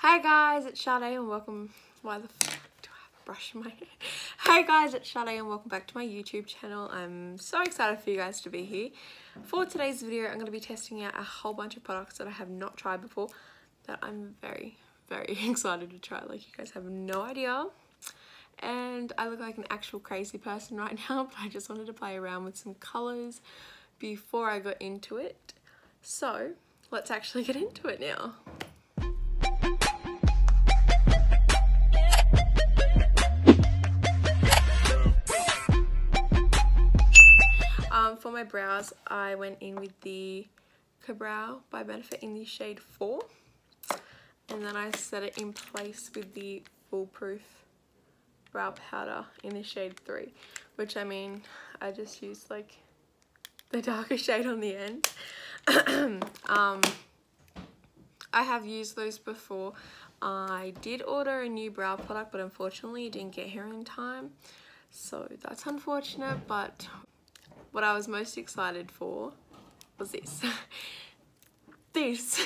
Hi guys, it's Sade and welcome. Why the fuck do I have a brush in my hair? Hi guys, it's Sade and welcome back to my YouTube channel. I'm so excited for you guys to be here. For today's video, I'm going to be testing out a whole bunch of products that I have not tried before that I'm very excited to try. Like, you guys have no idea. And I look like an actual crazy person right now, but I just wanted to play around with some colours before I got into it. So let's actually get into it now. For my brows, I went in with the Brow by Benefit in the shade 4, and then I set it in place with the Foolproof brow powder in the shade 3, which, I mean, I just used like the darker shade on the end. I have used those before. I did order a new brow product, but unfortunately it didn't get here in time, so that's unfortunate. But what I was most excited for was this. This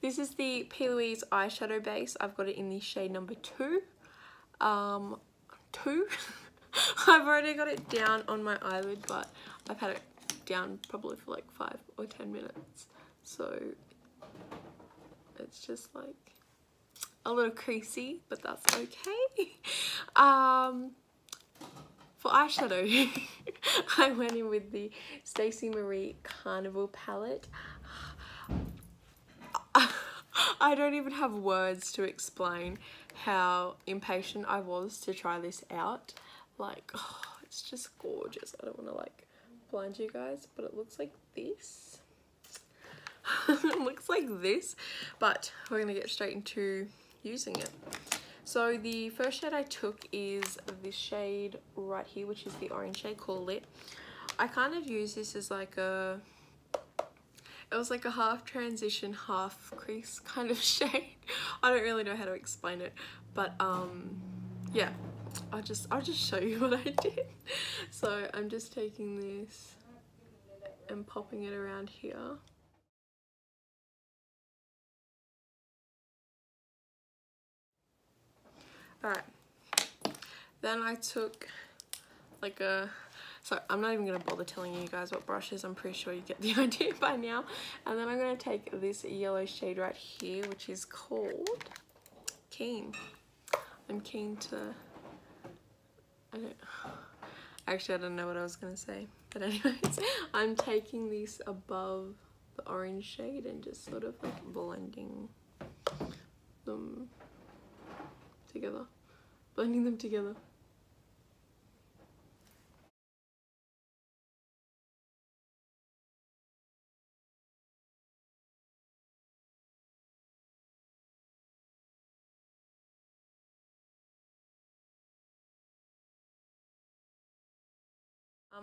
is the P.Louise eyeshadow base. I've got it in the shade number 2. I've already got it down on my eyelid, but I've had it down probably for like 5 or 10 minutes. So it's just like a little creasy, but that's okay. For eyeshadow, I went in with the Stacey Marie Carnival palette. I don't even have words to explain how impatient I was to try this out. Like, oh, it's just gorgeous. I don't want to like blind you guys, but it looks like this. It looks like this, but we're gonna get straight into using it. So the first shade I took is this shade right here, which is the orange shade called Lit. I kind of use this as like a, it was like a half transition, half crease kind of shade. I don't really know how to explain it, but yeah, I'll just show you what I did. So I'm just taking this and popping it around here. Alright, then I took like a, so I'm not even going to bother telling you guys what brush is, I'm pretty sure you get the idea by now. And then I'm going to take this yellow shade right here, which is called Keen. I'm keen to, actually I don't know what I was going to say, but anyways, I'm taking this above the orange shade and just sort of like blending them together. Blending them together.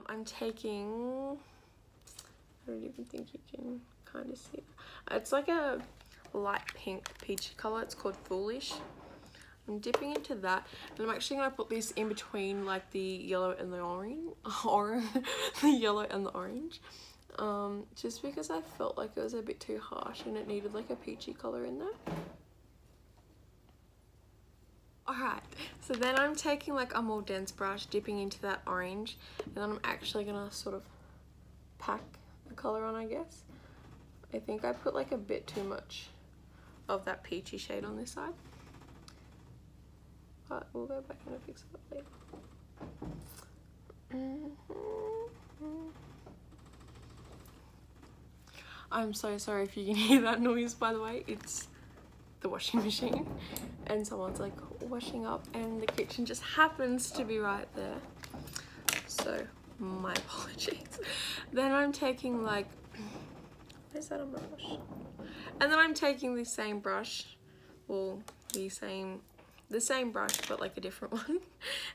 I'm taking, I don't even think you can kind of see it. It's like a light pink peachy color. It's called Foolish. I'm dipping into that, and I'm actually going to put this in between like the yellow and the orange, the yellow and the orange, just because I felt like it was a bit too harsh and it needed like a peachy color in there. Alright, so then I'm taking like a more dense brush, dipping into that orange, and then I'm actually going to sort of pack the color on, I guess. I think I put like a bit too much of that peachy shade on this side, but we'll go back and fix it later. I'm so sorry if you can hear that noise, by the way. It's the washing machine and someone's like washing up, and the kitchen just happens to be right there, so my apologies. Then I'm taking like, where's that on my brush? And then I'm taking the same brush, well, the same brush but like a different one,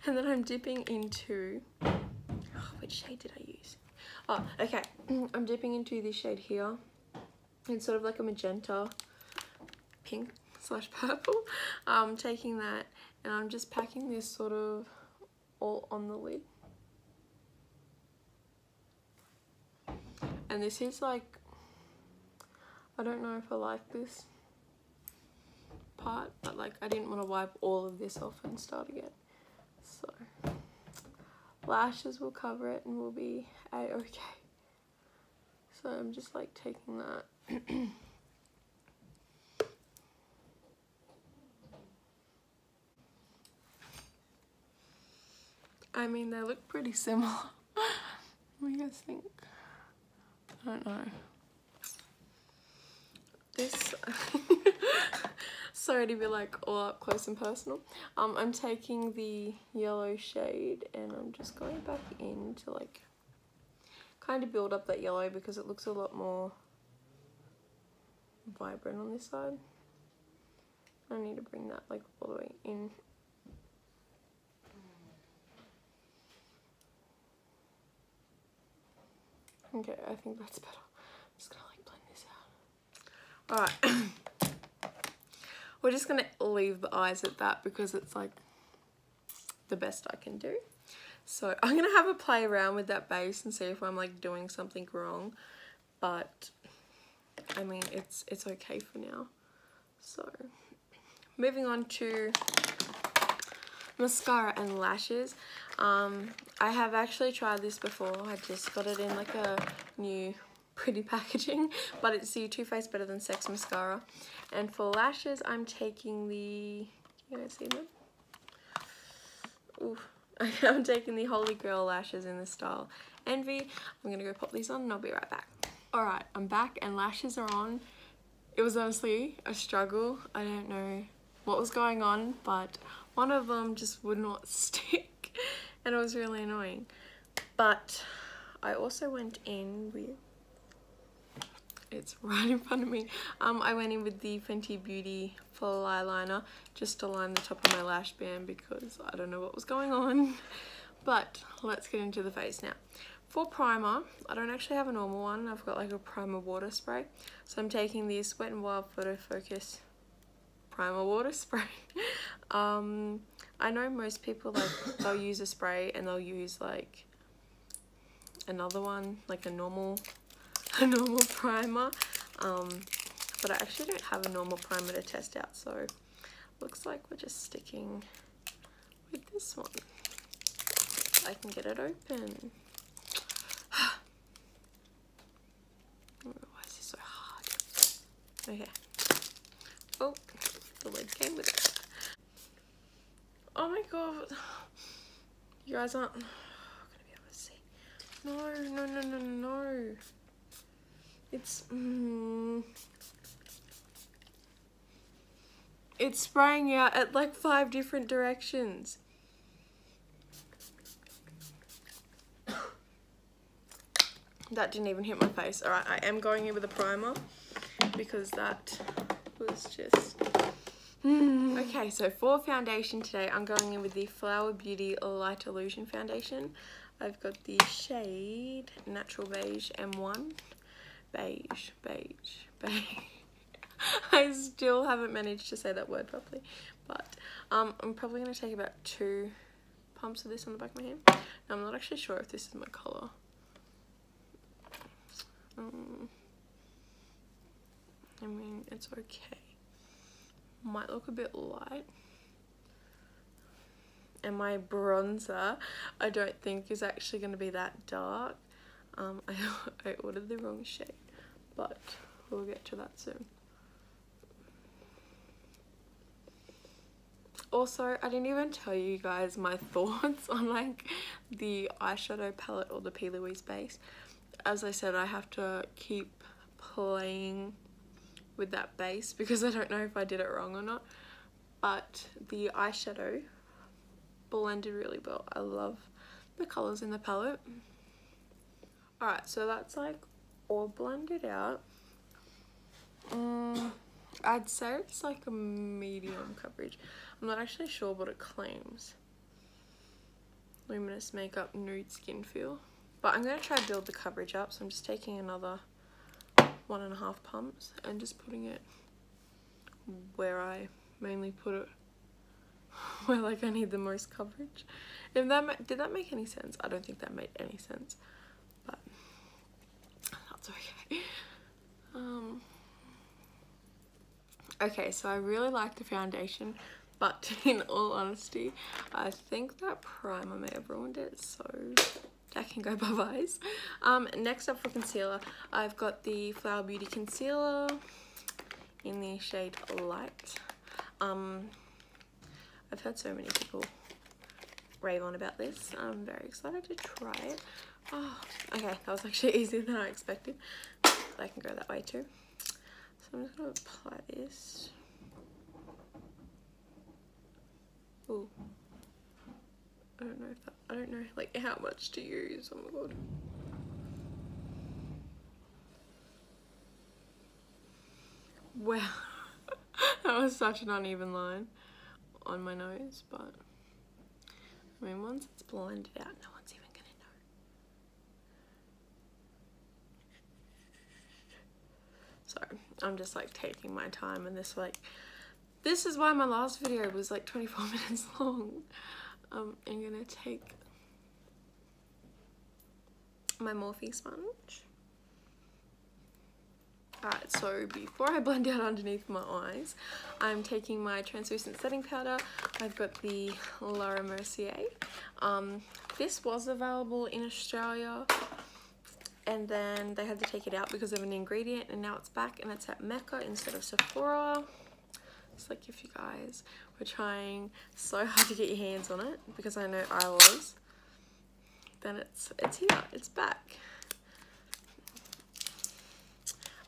and then I'm dipping into, oh, which shade did I use? Oh, okay, I'm dipping into this shade here. It's sort of like a magenta pink / purple. I'm taking that and I'm just packing this sort of all on the lid. And this is like, I don't know if I like this part, like I didn't want to wipe all of this off and start again. So lashes will cover it and we'll be a-okay. So I'm just like taking that. I mean, they look pretty similar. What do you guys think? I don't know. This, sorry to be like all up close and personal. I'm taking the yellow shade and I'm just going back in to like kind of build up that yellow because it looks a lot more vibrant on this side. I need to bring that like all the way in. Okay, I think that's better. I'm just gonna like blend this out. Alright. We're just gonna leave the eyes at that because it's like the best I can do. So I'm gonna have a play around with that base and see if I'm like doing something wrong. But I mean it's okay for now. So moving on to mascara and lashes. I have actually tried this before. I just got it in like a new pretty packaging, but it's the Too Faced Better Than Sex mascara. And for lashes, I'm taking the, can you guys see them? Ooh. I'm taking the Holy Grail lashes in the style Envy. I'm gonna go pop these on and I'll be right back. Alright, I'm back and lashes are on. It was honestly a struggle. I don't know what was going on, but one of them just would not stick and it was really annoying. But I also went in with, it's right in front of me, I went in with the Fenty Beauty full eyeliner just to line the top of my lash band because I don't know what was going on. But let's get into the face now. For primer, I don't actually have a normal one. I've got like a primer water spray. So I'm taking this Wet n Wild Photo Focus primer water spray. I know most people like they'll use a spray and they'll use like another one, like a normal primer. But I actually don't have a normal primer to test out, so looks like we're just sticking with this one. I can get it open. Why is this so hard? Okay. Oh, the lid came with it. Oh my god. You guys aren't gonna be able to see. No. It's spraying out at like 5 different directions. That didn't even hit my face. Alright, I am going in with a primer because that was just... Okay, so for foundation today, I'm going in with the Flower Beauty Light Illusion Foundation. I've got the shade Natural Beige M1. Beige. I still haven't managed to say that word properly. But I'm probably going to take about 2 pumps of this on the back of my hand. Now, I'm not actually sure if this is my colour. I mean, it's okay. Might look a bit light. And my bronzer, I don't think is actually going to be that dark. I ordered the wrong shade, but we'll get to that soon. Also, I didn't even tell you guys my thoughts on like the eyeshadow palette or the P.Louise base. As I said, I have to keep playing with that base because I don't know if I did it wrong or not. But the eyeshadow blended really well. I love the colours in the palette. Alright, so that's like all blended out. I'd say it's like a medium coverage. I'm not actually sure what it claims. Luminous Makeup Nude Skin Feel. But I'm going to try to build the coverage up, so I'm just taking another 1.5 pumps and just putting it where I mainly put it, where like I need the most coverage. Did that make any sense? I don't think that made any sense, but that's okay. Okay, so I really like the foundation, but in all honesty, I think that primer may have ruined it, so that can go bye-byes. Next up for concealer, I've got the Flower Beauty Concealer in the shade Light. I've heard so many people rave on about this. I'm very excited to try it. Oh, okay, that was actually easier than I expected. I can go that way too. So I'm just gonna apply this. Ooh. I don't know if that, I don't know like how much to use. Oh my god. Wow. That was such an uneven line on my nose, but I mean, once it's blended out, no one's even gonna know. So I'm just like taking my time, and this is why my last video was like 24 minutes long. I'm gonna take my Morphe sponge. Alright, so before I blend out underneath my eyes, I'm taking my translucent setting powder. I've got the Laura Mercier. This was available in Australia, and then they had to take it out because of an ingredient, and now it's back, and it's at Mecca instead of Sephora. It's like if you guys were trying so hard to get your hands on it, because I know I was, then it's here, it's back.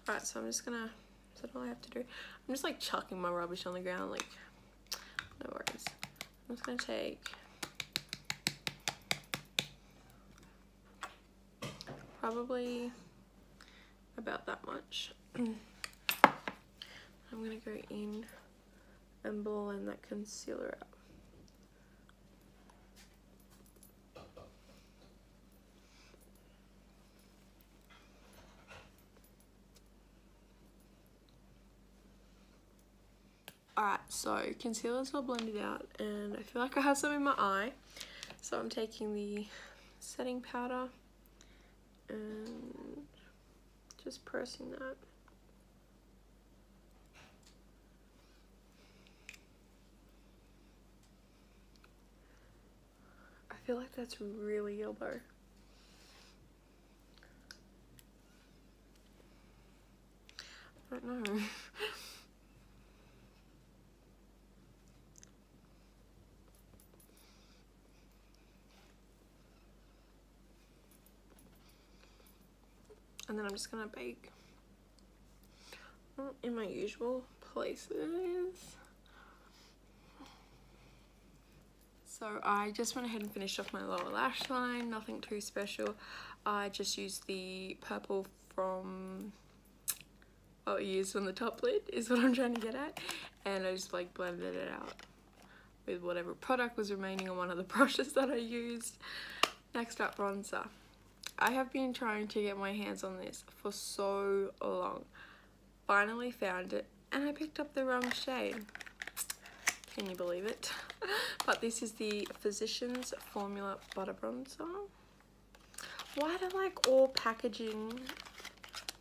Alright, so I'm just gonna, is that all I have to do? I'm just like chucking my rubbish on the ground, like, no worries. I'm just gonna take probably about that much. I'm gonna go in and blend that concealer out. Alright, so concealer's all blended out, and I feel like I have some in my eye. So I'm taking the setting powder and just pressing that. I feel like that's really yellow. I don't know. And then I'm just gonna bake in my usual places. So I just went ahead and finished off my lower lash line, nothing too special. I just used the purple from what I used on the top lid is what I'm trying to get at, and I just like blended it out with whatever product was remaining on one of the brushes that I used. Next up, bronzer. I have been trying to get my hands on this for so long. Finally found it, and I picked up the wrong shade. Can you believe it? But this is the Physicians Formula Butter Bronzer. Why do like all packaging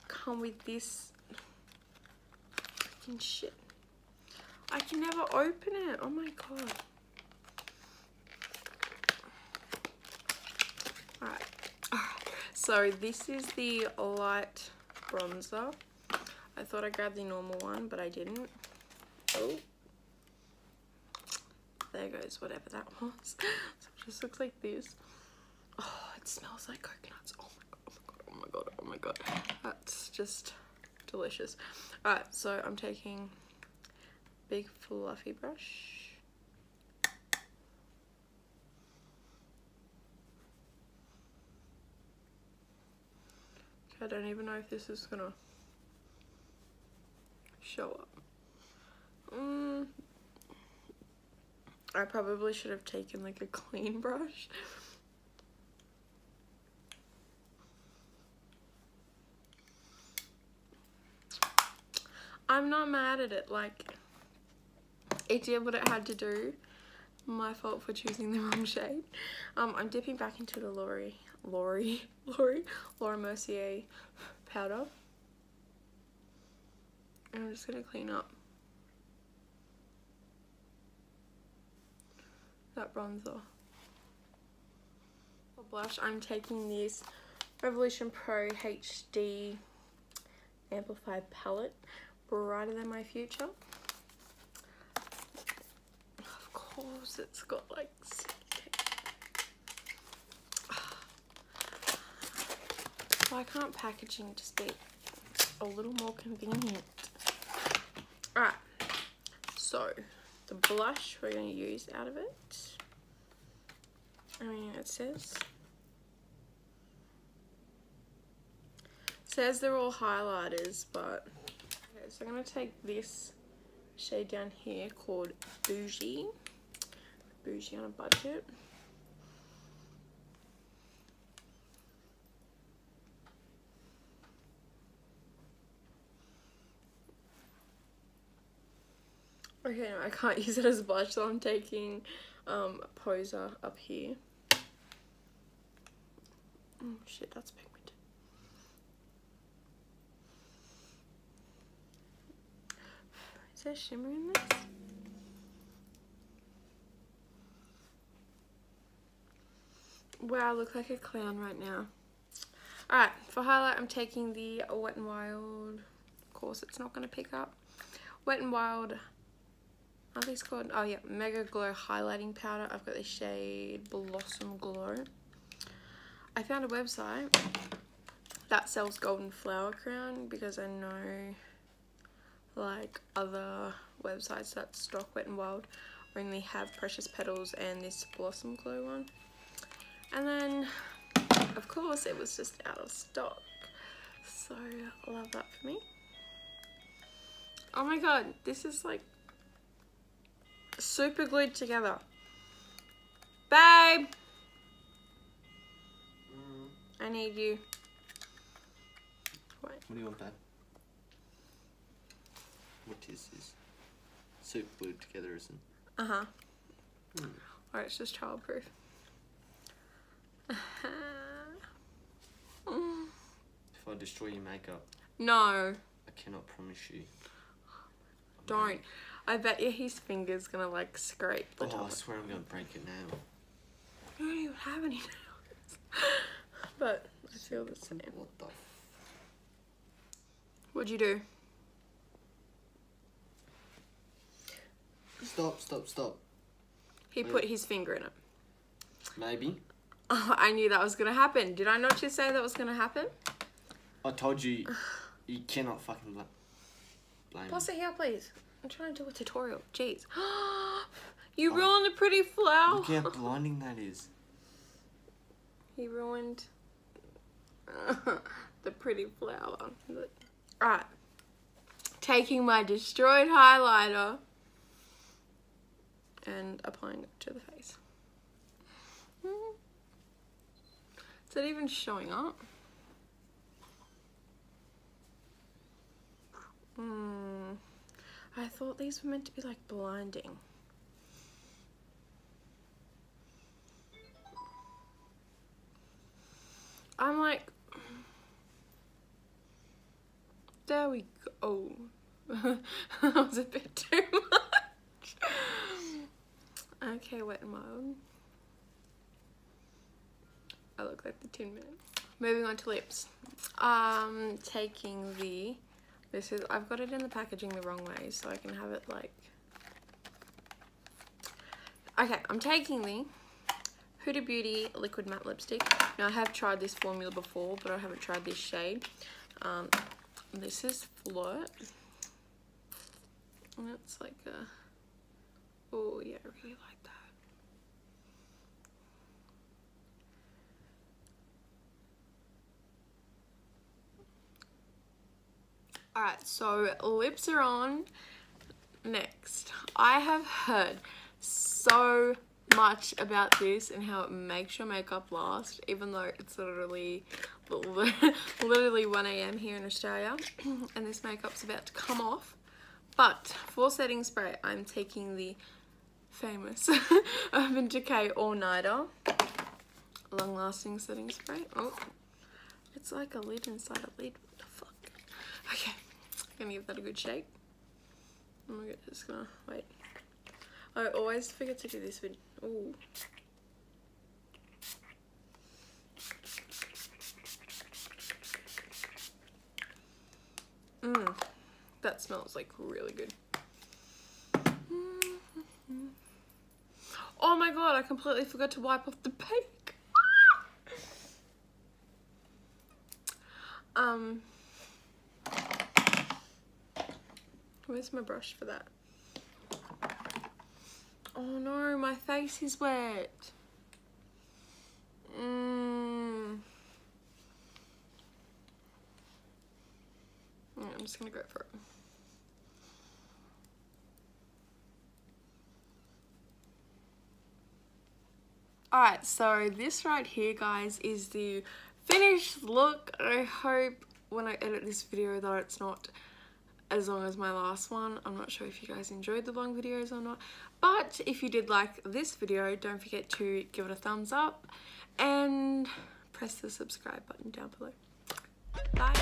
come with this fucking shit? I can never open it. Oh my god. Alright. So this is the light bronzer. I thought I grabbed the normal one, but I didn't. Oh. There goes whatever that was. So it just looks like this. Oh, it smells like coconuts. Oh my god, oh my god, oh my god, oh my god. That's just delicious. Alright, so I'm taking a big fluffy brush. I don't even know if this is gonna show up. I probably should have taken like a clean brush. I'm not mad at it, like it did what it had to do. My fault for choosing the wrong shade. I'm dipping back into the Laura Mercier powder. And I'm just gonna clean up that bronzer. For blush, I'm taking this Revolution Pro HD Amplified Palette, Brighter Than My Future. Of course, it's got like why can't packaging just be a little more convenient? Alright, so the blush we're going to use out of it. I mean, it says they're all highlighters, but okay, so I'm going to take this shade down here called Bougie on a Budget. Okay, no, I can't use it as a blush, so I'm taking Poser up here. Oh shit, that's pigment. Is there shimmer in this? Wow, I look like a clown right now. Alright, for highlight I'm taking the Wet n Wild. Of course it's not going to pick up. Wet n Wild, are these called? Oh yeah, Mega Glow Highlighting Powder. I've got the shade Blossom Glow. I found a website that sells Golden Flower Crown because I know like other websites that stock Wet n Wild only have Precious Petals and this Blossom Glow one. And then of course it was just out of stock, so I love that for me. Oh my god, this is like super glued together. Babe! I need you. Wait. What do you want, babe? What is this? Super glued together, isn't it? Uh-huh. Or it's just childproof. If I destroy your makeup, No. I cannot promise you. Don't. I bet you his finger's gonna like scrape the top. I swear I'm gonna break it now. You don't even have any nails. But I feel the same. What the What'd you do? Stop. He put his finger in it. Maybe. Oh, I knew that was gonna happen. Did I not just say that was gonna happen? I told you, you cannot fucking blame Pause me. it here, please. I'm trying to do a tutorial. Jeez. You ruined a pretty flower. Look how blinding that is. He ruined the pretty flower. Alright. Taking my destroyed highlighter and applying it to the face. Is it even showing up? I thought these were meant to be like blinding. I'm like, there we go. That was a bit too much. Okay, Wet n Wild. I look like the Tin Man. Moving on to lips. Taking the, I've got it in the packaging the wrong way, so I can have it like, okay, I'm taking the Huda Beauty Liquid Matte Lipstick. Now I have tried this formula before, but I haven't tried this shade. This is Flirt. And it's like a, oh yeah, I really like that. Alright, so lips are on. Next, I have heard so much about this and how it makes your makeup last, even though it's literally 1 AM here in Australia and this makeup's about to come off. But for setting spray, I'm taking the famous Urban Decay All Nighter long lasting setting spray. Oh, it's like a lid inside a lid. What the fuck? Okay, I'm gonna give that a good shake. Oh my god, just gonna wait. I always forget to do this with, ooh. That smells like really good. Oh my god, I completely forgot to wipe off the pink. Where's my brush for that? Oh no, my face is wet. I'm just gonna go for it. Alright, so this right here, guys, is the finished look. I hope when I edit this video that it's not as long as my last one. I'm not sure if you guys enjoyed the long videos or not, but if you did like this video, don't forget to give it a thumbs up and press the subscribe button down below. Bye!